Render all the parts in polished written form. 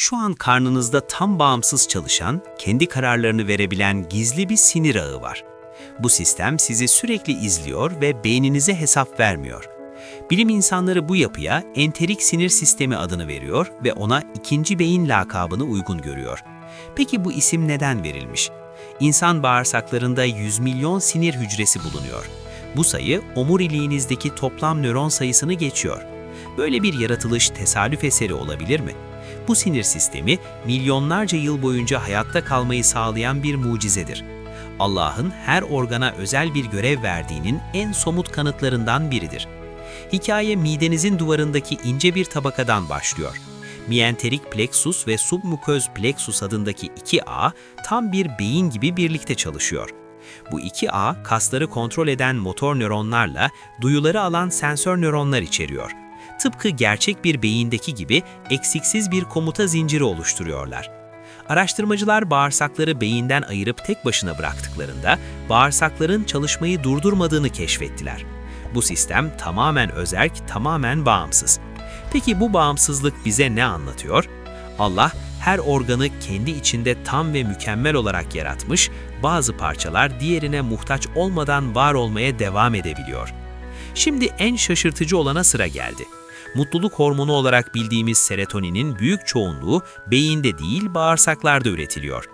Şu an karnınızda tam bağımsız çalışan, kendi kararlarını verebilen gizli bir sinir ağı var. Bu sistem sizi sürekli izliyor ve beyninize hesap vermiyor. Bilim insanları bu yapıya enterik sinir sistemi adını veriyor ve ona ikinci beyin lakabını uygun görüyor. Peki bu isim neden verilmiş? İnsan bağırsaklarında 100 milyon sinir hücresi bulunuyor. Bu sayı omuriliğinizdeki toplam nöron sayısını geçiyor. Böyle bir yaratılış tesadüf eseri olabilir mi? Bu sinir sistemi milyonlarca yıl boyunca hayatta kalmayı sağlayan bir mucizedir. Allah'ın her organa özel bir görev verdiğinin en somut kanıtlarından biridir. Hikaye midenizin duvarındaki ince bir tabakadan başlıyor. Mienterik plexus ve submuköz plexus adındaki iki ağ tam bir beyin gibi birlikte çalışıyor. Bu iki ağ kasları kontrol eden motor nöronlarla duyuları alan sensör nöronlar içeriyor. Tıpkı gerçek bir beyindeki gibi eksiksiz bir komuta zinciri oluşturuyorlar. Araştırmacılar bağırsakları beyinden ayırıp tek başına bıraktıklarında bağırsakların çalışmayı durdurmadığını keşfettiler. Bu sistem tamamen özerk, tamamen bağımsız. Peki bu bağımsızlık bize ne anlatıyor? Allah her organı kendi içinde tam ve mükemmel olarak yaratmış, bazı parçalar diğerine muhtaç olmadan var olmaya devam edebiliyor. Şimdi en şaşırtıcı olana sıra geldi. Mutluluk hormonu olarak bildiğimiz serotoninin büyük çoğunluğu beyinde değil bağırsaklarda üretiliyor.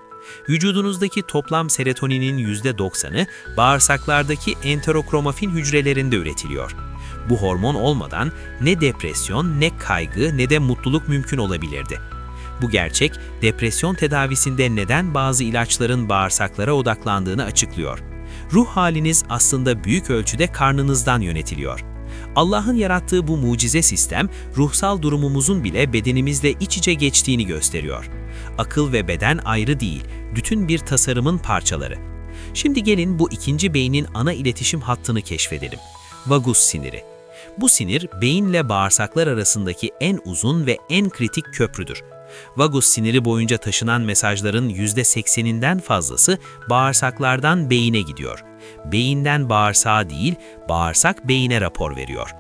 Vücudunuzdaki toplam serotoninin %90'ı bağırsaklardaki enterokromafin hücrelerinde üretiliyor. Bu hormon olmadan ne depresyon, ne kaygı, ne de mutluluk mümkün olabilirdi. Bu gerçek, depresyon tedavisinde neden bazı ilaçların bağırsaklara odaklandığını açıklıyor. Ruh haliniz aslında büyük ölçüde karnınızdan yönetiliyor. Allah'ın yarattığı bu mucize sistem, ruhsal durumumuzun bile bedenimizle iç içe geçtiğini gösteriyor. Akıl ve beden ayrı değil, bütün bir tasarımın parçaları. Şimdi gelin bu ikinci beynin ana iletişim hattını keşfedelim. Vagus siniri. Bu sinir, beyinle bağırsaklar arasındaki en uzun ve en kritik köprüdür. Vagus siniri boyunca taşınan mesajların %80'inden fazlası bağırsaklardan beyine gidiyor. Beyinden bağırsağa değil, bağırsak beyine rapor veriyor.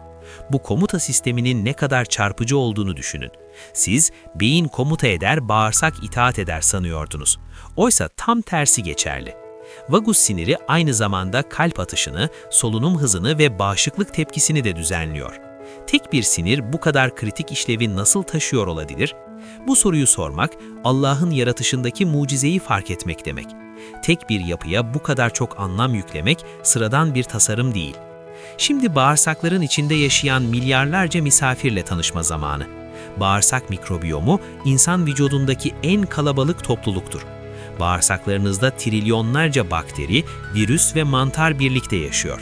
Bu komuta sisteminin ne kadar çarpıcı olduğunu düşünün. Siz beyin komuta eder, bağırsak itaat eder sanıyordunuz. Oysa tam tersi geçerli. Vagus siniri aynı zamanda kalp atışını, solunum hızını ve bağışıklık tepkisini de düzenliyor. Tek bir sinir bu kadar kritik işlevi nasıl taşıyor olabilir? Bu soruyu sormak, Allah'ın yaratışındaki mucizeyi fark etmek demek. Tek bir yapıya bu kadar çok anlam yüklemek sıradan bir tasarım değil. Şimdi bağırsakların içinde yaşayan milyarlarca misafirle tanışma zamanı. Bağırsak mikrobiyomu, insan vücudundaki en kalabalık topluluktur. Bağırsaklarınızda trilyonlarca bakteri, virüs ve mantar birlikte yaşıyor.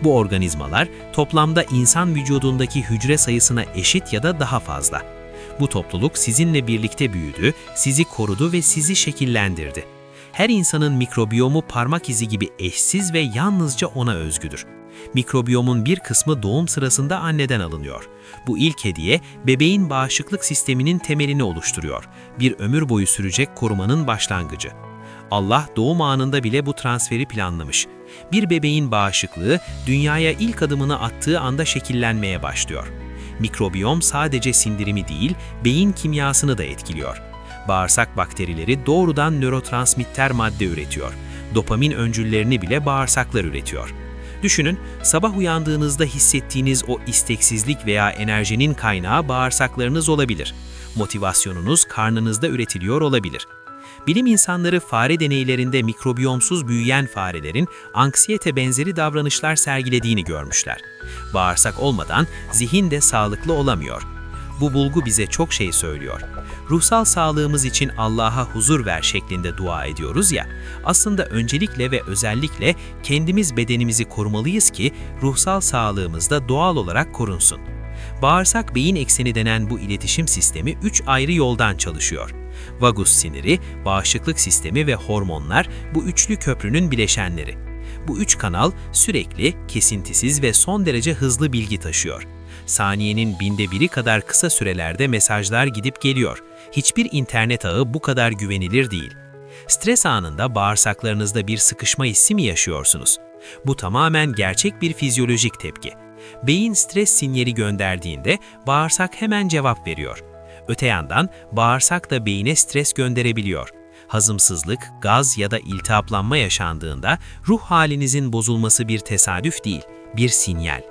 Bu organizmalar toplamda insan vücudundaki hücre sayısına eşit ya da daha fazla. Bu topluluk sizinle birlikte büyüdü, sizi korudu ve sizi şekillendirdi. Her insanın mikrobiyomu parmak izi gibi eşsiz ve yalnızca ona özgüdür. Mikrobiyomun bir kısmı doğum sırasında anneden alınıyor. Bu ilk hediye, bebeğin bağışıklık sisteminin temelini oluşturuyor. Bir ömür boyu sürecek korumanın başlangıcı. Allah doğum anında bile bu transferi planlamış. Bir bebeğin bağışıklığı, dünyaya ilk adımını attığı anda şekillenmeye başlıyor. Mikrobiyom sadece sindirimi değil, beyin kimyasını da etkiliyor. Bağırsak bakterileri doğrudan nörotransmitter madde üretiyor. Dopamin öncüllerini bile bağırsaklar üretiyor. Düşünün, sabah uyandığınızda hissettiğiniz o isteksizlik veya enerjinin kaynağı bağırsaklarınız olabilir. Motivasyonunuz karnınızda üretiliyor olabilir. Bilim insanları fare deneylerinde mikrobiyomsuz büyüyen farelerin anksiyete benzeri davranışlar sergilediğini görmüşler. Bağırsak olmadan zihin de sağlıklı olamıyor. Bu bulgu bize çok şey söylüyor. Ruhsal sağlığımız için Allah'a huzur ver şeklinde dua ediyoruz ya, aslında öncelikle ve özellikle kendimiz bedenimizi korumalıyız ki ruhsal sağlığımız da doğal olarak korunsun. Bağırsak-beyin ekseni denen bu iletişim sistemi 3 ayrı yoldan çalışıyor. Vagus siniri, bağışıklık sistemi ve hormonlar bu üçlü köprünün bileşenleri. Bu üç kanal sürekli, kesintisiz ve son derece hızlı bilgi taşıyor. Saniyenin 1/1000'i kadar kısa sürelerde mesajlar gidip geliyor. Hiçbir internet ağı bu kadar güvenilir değil. Stres anında bağırsaklarınızda bir sıkışma hissi mi yaşıyorsunuz? Bu tamamen gerçek bir fizyolojik tepki. Beyin stres sinyali gönderdiğinde bağırsak hemen cevap veriyor. Öte yandan bağırsak da beyine stres gönderebiliyor. Hazımsızlık, gaz ya da iltihaplanma yaşandığında ruh halinizin bozulması bir tesadüf değil, bir sinyal.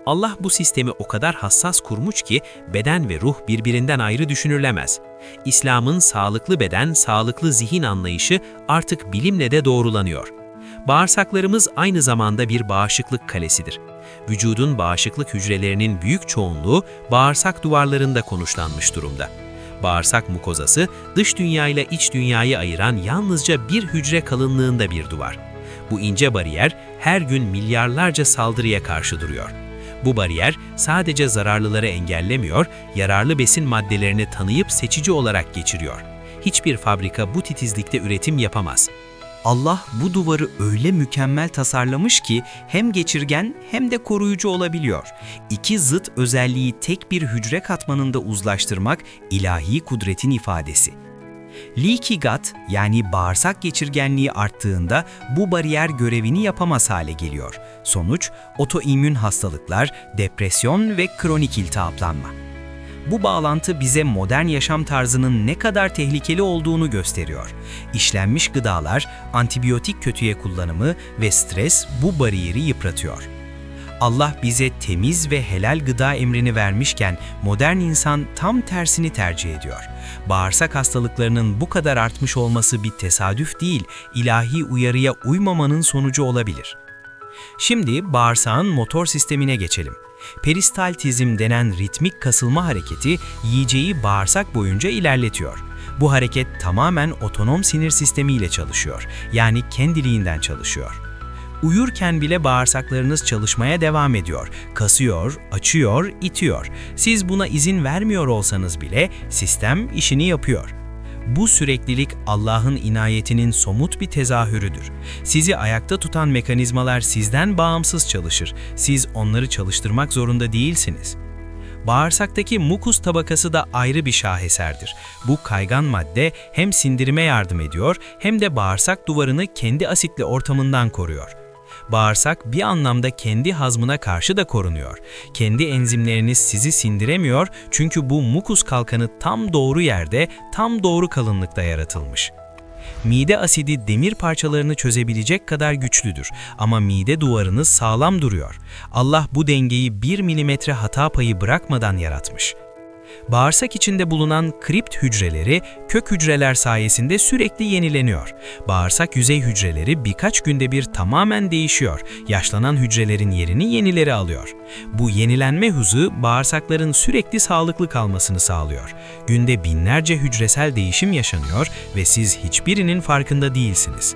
Allah bu sistemi o kadar hassas kurmuş ki beden ve ruh birbirinden ayrı düşünülemez. İslam'ın sağlıklı beden, sağlıklı zihin anlayışı artık bilimle de doğrulanıyor. Bağırsaklarımız aynı zamanda bir bağışıklık kalesidir. Vücudun bağışıklık hücrelerinin büyük çoğunluğu bağırsak duvarlarında konuşlanmış durumda. Bağırsak mukozası, dış dünya ile iç dünyayı ayıran yalnızca bir hücre kalınlığında bir duvar. Bu ince bariyer her gün milyarlarca saldırıya karşı duruyor. Bu bariyer sadece zararlıları engellemiyor, yararlı besin maddelerini tanıyıp seçici olarak geçiriyor. Hiçbir fabrika bu titizlikte üretim yapamaz. Allah bu duvarı öyle mükemmel tasarlamış ki hem geçirgen hem de koruyucu olabiliyor. İki zıt özelliği tek bir hücre katmanında uzlaştırmak ilahi kudretin ifadesi. Leaky gut yani bağırsak geçirgenliği arttığında bu bariyer görevini yapamaz hale geliyor. Sonuç otoimmün hastalıklar, depresyon ve kronik iltihaplanma. Bu bağlantı bize modern yaşam tarzının ne kadar tehlikeli olduğunu gösteriyor. İşlenmiş gıdalar, antibiyotik kötüye kullanımı ve stres bu bariyeri yıpratıyor. Allah bize temiz ve helal gıda emrini vermişken modern insan tam tersini tercih ediyor. Bağırsak hastalıklarının bu kadar artmış olması bir tesadüf değil, ilahi uyarıya uymamanın sonucu olabilir. Şimdi bağırsağın motor sistemine geçelim. Peristaltizm denen ritmik kasılma hareketi yiyeceği bağırsak boyunca ilerletiyor. Bu hareket tamamen otonom sinir sistemiyle çalışıyor, yani kendiliğinden çalışıyor. Uyurken bile bağırsaklarınız çalışmaya devam ediyor. Kasıyor, açıyor, itiyor. Siz buna izin vermiyor olsanız bile sistem işini yapıyor. Bu süreklilik Allah'ın inayetinin somut bir tezahürüdür. Sizi ayakta tutan mekanizmalar sizden bağımsız çalışır. Siz onları çalıştırmak zorunda değilsiniz. Bağırsaktaki mukus tabakası da ayrı bir şaheserdir. Bu kaygan madde hem sindirime yardım ediyor hem de bağırsak duvarını kendi asitli ortamından koruyor. Bağırsak bir anlamda kendi hazmına karşı da korunuyor. Kendi enzimleriniz sizi sindiremiyor çünkü bu mukus kalkanı tam doğru yerde, tam doğru kalınlıkta yaratılmış. Mide asidi demir parçalarını çözebilecek kadar güçlüdür ama mide duvarınız sağlam duruyor. Allah bu dengeyi 1 milimetre hata payı bırakmadan yaratmış. Bağırsak içinde bulunan kript hücreleri kök hücreler sayesinde sürekli yenileniyor. Bağırsak yüzey hücreleri birkaç günde bir tamamen değişiyor. Yaşlanan hücrelerin yerini yenileri alıyor. Bu yenilenme hızı bağırsakların sürekli sağlıklı kalmasını sağlıyor. Günde binlerce hücresel değişim yaşanıyor ve siz hiçbirinin farkında değilsiniz.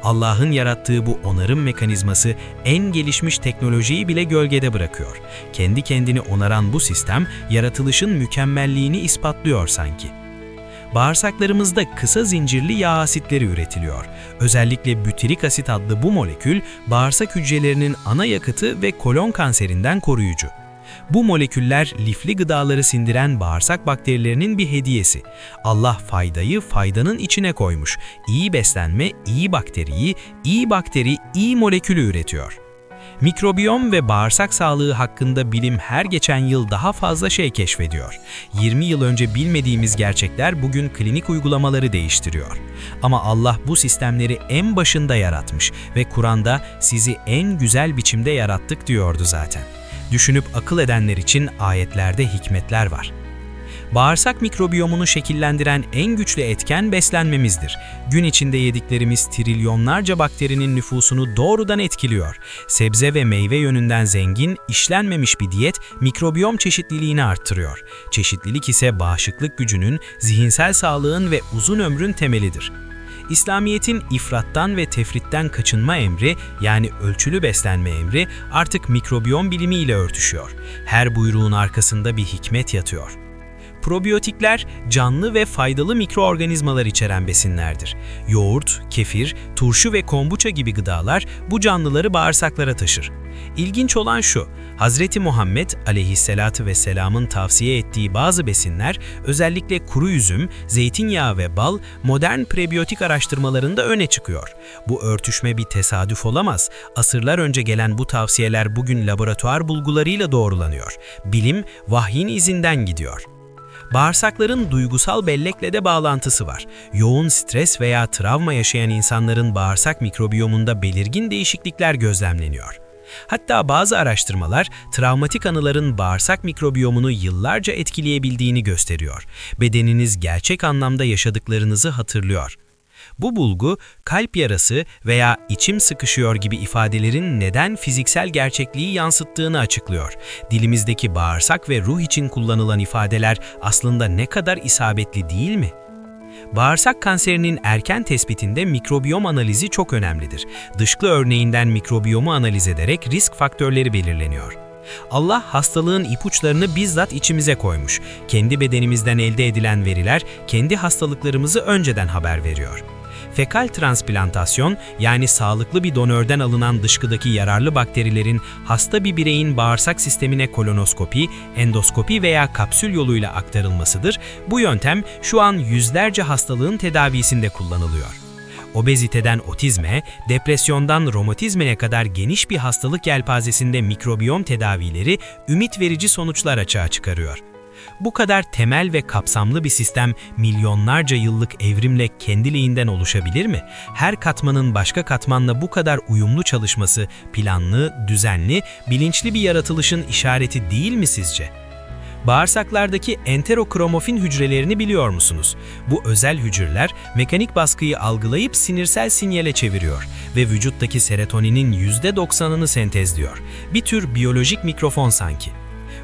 Allah'ın yarattığı bu onarım mekanizması en gelişmiş teknolojiyi bile gölgede bırakıyor. Kendi kendini onaran bu sistem, yaratılışın mükemmelliğini ispatlıyor sanki. Bağırsaklarımızda kısa zincirli yağ asitleri üretiliyor. Özellikle bütirik asit adlı bu molekül, bağırsak hücrelerinin ana yakıtı ve kolon kanserinden koruyucu. Bu moleküller lifli gıdaları sindiren bağırsak bakterilerinin bir hediyesi. Allah faydayı faydanın içine koymuş. İyi beslenme, iyi bakteriyi, iyi bakteri, iyi molekülü üretiyor. Mikrobiyom ve bağırsak sağlığı hakkında bilim her geçen yıl daha fazla şey keşfediyor. 20 yıl önce bilmediğimiz gerçekler bugün klinik uygulamaları değiştiriyor. Ama Allah bu sistemleri en başında yaratmış ve Kur'an'da sizi en güzel biçimde yarattık diyordu zaten. Düşünüp akıl edenler için ayetlerde hikmetler var. Bağırsak mikrobiyomunu şekillendiren en güçlü etken beslenmemizdir. Gün içinde yediklerimiz trilyonlarca bakterinin nüfusunu doğrudan etkiliyor. Sebze ve meyve yönünden zengin, işlenmemiş bir diyet mikrobiyom çeşitliliğini arttırıyor. Çeşitlilik ise bağışıklık gücünün, zihinsel sağlığın ve uzun ömrün temelidir. İslamiyet'in ifrattan ve tefritten kaçınma emri, yani ölçülü beslenme emri artık mikrobiyom bilimiyle örtüşüyor. Her buyruğun arkasında bir hikmet yatıyor. Probiyotikler, canlı ve faydalı mikroorganizmalar içeren besinlerdir. Yoğurt, kefir, turşu ve kombuça gibi gıdalar bu canlıları bağırsaklara taşır. İlginç olan şu, Hz. Muhammed aleyhisselatü vesselamın tavsiye ettiği bazı besinler, özellikle kuru üzüm, zeytinyağı ve bal, modern prebiyotik araştırmalarında öne çıkıyor. Bu örtüşme bir tesadüf olamaz. Asırlar önce gelen bu tavsiyeler bugün laboratuvar bulgularıyla doğrulanıyor. Bilim, vahyin izinden gidiyor. Bağırsakların duygusal bellekle de bağlantısı var. Yoğun stres veya travma yaşayan insanların bağırsak mikrobiyomunda belirgin değişiklikler gözlemleniyor. Hatta bazı araştırmalar travmatik anıların bağırsak mikrobiyomunu yıllarca etkileyebildiğini gösteriyor. Bedeniniz gerçek anlamda yaşadıklarınızı hatırlıyor. Bu bulgu, kalp yarası veya içim sıkışıyor gibi ifadelerin neden fiziksel gerçekliği yansıttığını açıklıyor. Dilimizdeki bağırsak ve ruh için kullanılan ifadeler aslında ne kadar isabetli değil mi? Bağırsak kanserinin erken tespitinde mikrobiyom analizi çok önemlidir. Dışkı örneğinden mikrobiyomu analiz ederek risk faktörleri belirleniyor. Allah hastalığın ipuçlarını bizzat içimize koymuş. Kendi bedenimizden elde edilen veriler kendi hastalıklarımızı önceden haber veriyor. Fekal transplantasyon, yani sağlıklı bir donörden alınan dışkıdaki yararlı bakterilerin hasta bir bireyin bağırsak sistemine kolonoskopi, endoskopi veya kapsül yoluyla aktarılmasıdır. Bu yöntem şu an yüzlerce hastalığın tedavisinde kullanılıyor. Obeziteden otizme, depresyondan romatizmeye kadar geniş bir hastalık yelpazesinde mikrobiyom tedavileri ümit verici sonuçlar açığa çıkarıyor. Bu kadar temel ve kapsamlı bir sistem milyonlarca yıllık evrimle kendiliğinden oluşabilir mi? Her katmanın başka katmanla bu kadar uyumlu çalışması planlı, düzenli, bilinçli bir yaratılışın işareti değil mi sizce? Bağırsaklardaki enterokromofin hücrelerini biliyor musunuz? Bu özel hücreler mekanik baskıyı algılayıp sinirsel sinyale çeviriyor ve vücuttaki serotoninin %90'ını sentezliyor. Bir tür biyolojik mikrofon sanki.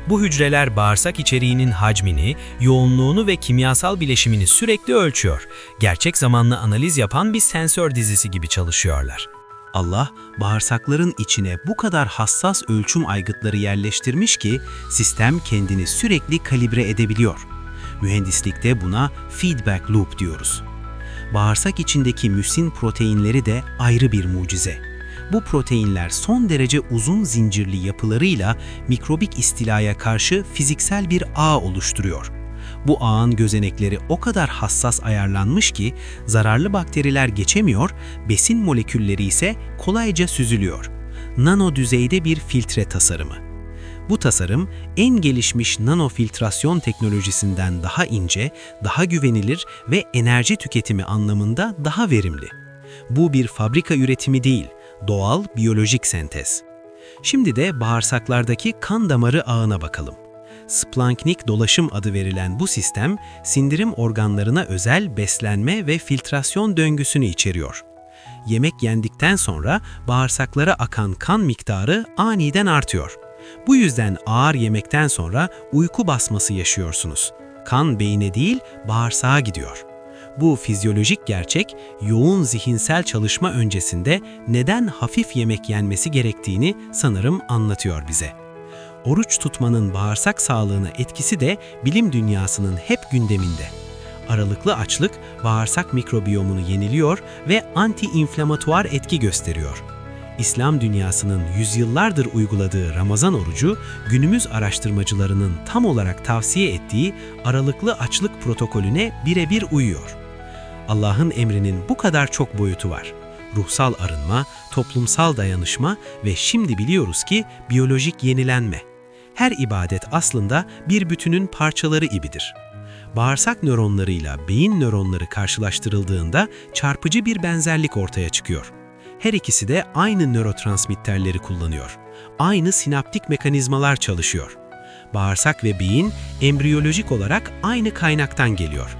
Bu hücreler bağırsak içeriğinin hacmini, yoğunluğunu ve kimyasal bileşimini sürekli ölçüyor. Gerçek zamanlı analiz yapan bir sensör dizisi gibi çalışıyorlar. Allah, bağırsakların içine bu kadar hassas ölçüm aygıtları yerleştirmiş ki sistem kendini sürekli kalibre edebiliyor. Mühendislikte buna feedback loop diyoruz. Bağırsak içindeki müsin proteinleri de ayrı bir mucize. Bu proteinler son derece uzun zincirli yapılarıyla mikrobik istilaya karşı fiziksel bir ağ oluşturuyor. Bu ağın gözenekleri o kadar hassas ayarlanmış ki zararlı bakteriler geçemiyor, besin molekülleri ise kolayca süzülüyor. Nano düzeyde bir filtre tasarımı. Bu tasarım en gelişmiş nanofiltrasyon teknolojisinden daha ince, daha güvenilir ve enerji tüketimi anlamında daha verimli. Bu bir fabrika üretimi değil, doğal biyolojik sentez. Şimdi de bağırsaklardaki kan damarı ağına bakalım. Splanknik dolaşım adı verilen bu sistem, sindirim organlarına özel beslenme ve filtrasyon döngüsünü içeriyor. Yemek yendikten sonra bağırsaklara akan kan miktarı aniden artıyor. Bu yüzden ağır yemekten sonra uyku basması yaşıyorsunuz. Kan beyne değil, bağırsağa gidiyor. Bu fizyolojik gerçek, yoğun zihinsel çalışma öncesinde neden hafif yemek yenmesi gerektiğini sanırım anlatıyor bize. Oruç tutmanın bağırsak sağlığına etkisi de bilim dünyasının hep gündeminde. Aralıklı açlık bağırsak mikrobiyomunu yeniliyor ve anti-inflamatuar etki gösteriyor. İslam dünyasının yüzyıllardır uyguladığı Ramazan orucu, günümüz araştırmacılarının tam olarak tavsiye ettiği aralıklı açlık protokolüne birebir uyuyor. Allah'ın emrinin bu kadar çok boyutu var. Ruhsal arınma, toplumsal dayanışma ve şimdi biliyoruz ki biyolojik yenilenme. Her ibadet aslında bir bütünün parçaları gibidir. Bağırsak nöronlarıyla beyin nöronları karşılaştırıldığında çarpıcı bir benzerlik ortaya çıkıyor. Her ikisi de aynı nörotransmitterleri kullanıyor. Aynı sinaptik mekanizmalar çalışıyor. Bağırsak ve beyin embriyolojik olarak aynı kaynaktan geliyor.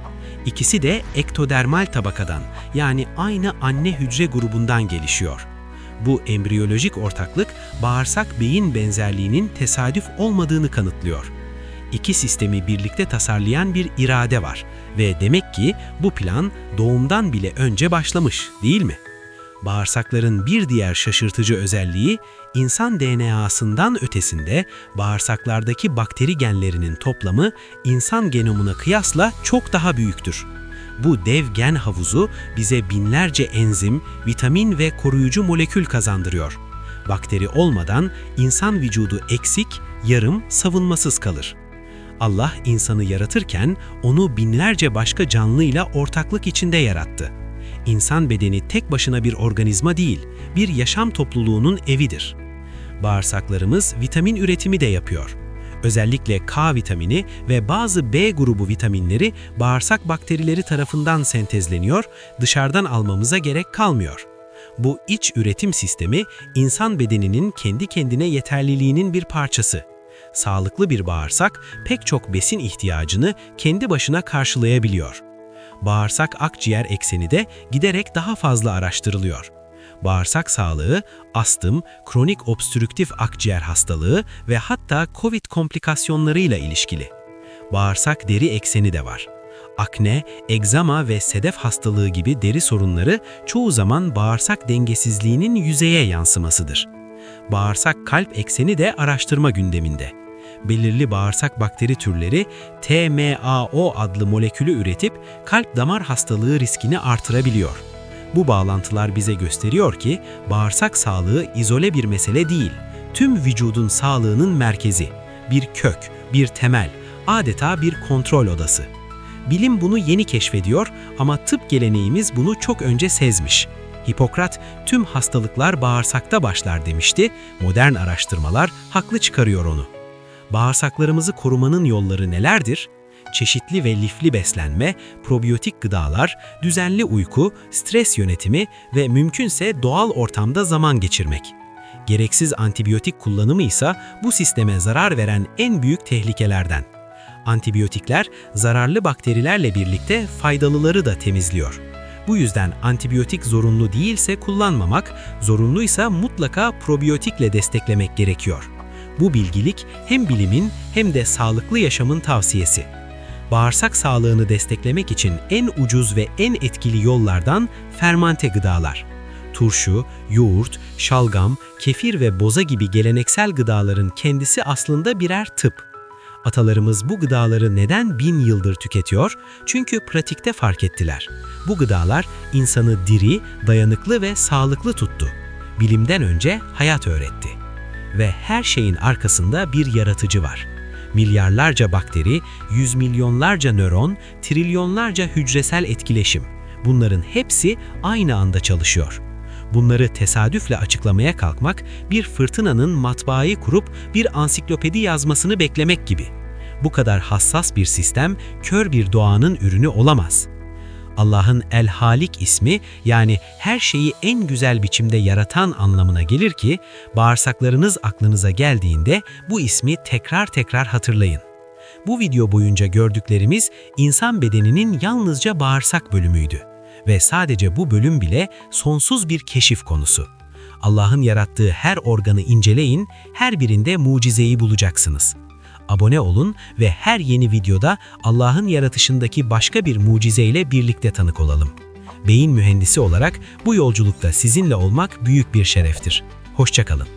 İkisi de ektodermal tabakadan, yani aynı anne hücre grubundan gelişiyor. Bu embriyolojik ortaklık, bağırsak-beyin benzerliğinin tesadüf olmadığını kanıtlıyor. İki sistemi birlikte tasarlayan bir irade var ve demek ki bu plan doğumdan bile önce başlamış, değil mi? Bağırsakların bir diğer şaşırtıcı özelliği, insan DNA'sından ötesinde bağırsaklardaki bakteri genlerinin toplamı insan genomuna kıyasla çok daha büyüktür. Bu dev gen havuzu bize binlerce enzim, vitamin ve koruyucu molekül kazandırıyor. Bakteri olmadan insan vücudu eksik, yarım, savunmasız kalır. Allah insanı yaratırken onu binlerce başka canlıyla ortaklık içinde yarattı. İnsan bedeni tek başına bir organizma değil, bir yaşam topluluğunun evidir. Bağırsaklarımız vitamin üretimi de yapıyor. Özellikle K vitamini ve bazı B grubu vitaminleri bağırsak bakterileri tarafından sentezleniyor, dışarıdan almamıza gerek kalmıyor. Bu iç üretim sistemi insan bedeninin kendi kendine yeterliliğinin bir parçası. Sağlıklı bir bağırsak pek çok besin ihtiyacını kendi başına karşılayabiliyor. Bağırsak akciğer ekseni de giderek daha fazla araştırılıyor. Bağırsak sağlığı, astım, kronik obstrüktif akciğer hastalığı ve hatta COVID komplikasyonlarıyla ilişkili. Bağırsak deri ekseni de var. Akne, egzama ve sedef hastalığı gibi deri sorunları çoğu zaman bağırsak dengesizliğinin yüzeye yansımasıdır. Bağırsak kalp ekseni de araştırma gündeminde. Belirli bağırsak bakteri türleri TMAO adlı molekülü üretip kalp damar hastalığı riskini artırabiliyor. Bu bağlantılar bize gösteriyor ki bağırsak sağlığı izole bir mesele değil, tüm vücudun sağlığının merkezi, bir kök, bir temel, adeta bir kontrol odası. Bilim bunu yeni keşfediyor ama tıp geleneğimiz bunu çok önce sezmiş. Hipokrat tüm hastalıklar bağırsakta başlar demişti, modern araştırmalar haklı çıkarıyor onu. Bağırsaklarımızı korumanın yolları nelerdir? Çeşitli ve lifli beslenme, probiyotik gıdalar, düzenli uyku, stres yönetimi ve mümkünse doğal ortamda zaman geçirmek. Gereksiz antibiyotik kullanımı ise bu sisteme zarar veren en büyük tehlikelerden. Antibiyotikler zararlı bakterilerle birlikte faydalıları da temizliyor. Bu yüzden antibiyotik zorunlu değilse kullanmamak, zorunluysa mutlaka probiyotikle desteklemek gerekiyor. Bu bilgilik hem bilimin hem de sağlıklı yaşamın tavsiyesi. Bağırsak sağlığını desteklemek için en ucuz ve en etkili yollardan fermante gıdalar. Turşu, yoğurt, şalgam, kefir ve boza gibi geleneksel gıdaların kendisi aslında birer tıp. Atalarımız bu gıdaları neden 1000 yıldır tüketiyor? Çünkü pratikte fark ettiler. Bu gıdalar insanı diri, dayanıklı ve sağlıklı tuttu. Bilimden önce hayat öğretti. Ve her şeyin arkasında bir yaratıcı var. Milyarlarca bakteri, yüz milyonlarca nöron, trilyonlarca hücresel etkileşim. Bunların hepsi aynı anda çalışıyor. Bunları tesadüfle açıklamaya kalkmak, bir fırtınanın matbaayı kurup bir ansiklopedi yazmasını beklemek gibi. Bu kadar hassas bir sistem, kör bir doğanın ürünü olamaz. Allah'ın El-Halik ismi, yani her şeyi en güzel biçimde yaratan anlamına gelir ki, bağırsaklarınız aklınıza geldiğinde bu ismi tekrar tekrar hatırlayın. Bu video boyunca gördüklerimiz insan bedeninin yalnızca bağırsak bölümüydü. Ve sadece bu bölüm bile sonsuz bir keşif konusu. Allah'ın yarattığı her organı inceleyin, her birinde mucizeyi bulacaksınız. Abone olun ve her yeni videoda Allah'ın yaratışındaki başka bir mucizeyle birlikte tanık olalım. Beyin mühendisi olarak bu yolculukta sizinle olmak büyük bir şereftir. Hoşça kalın.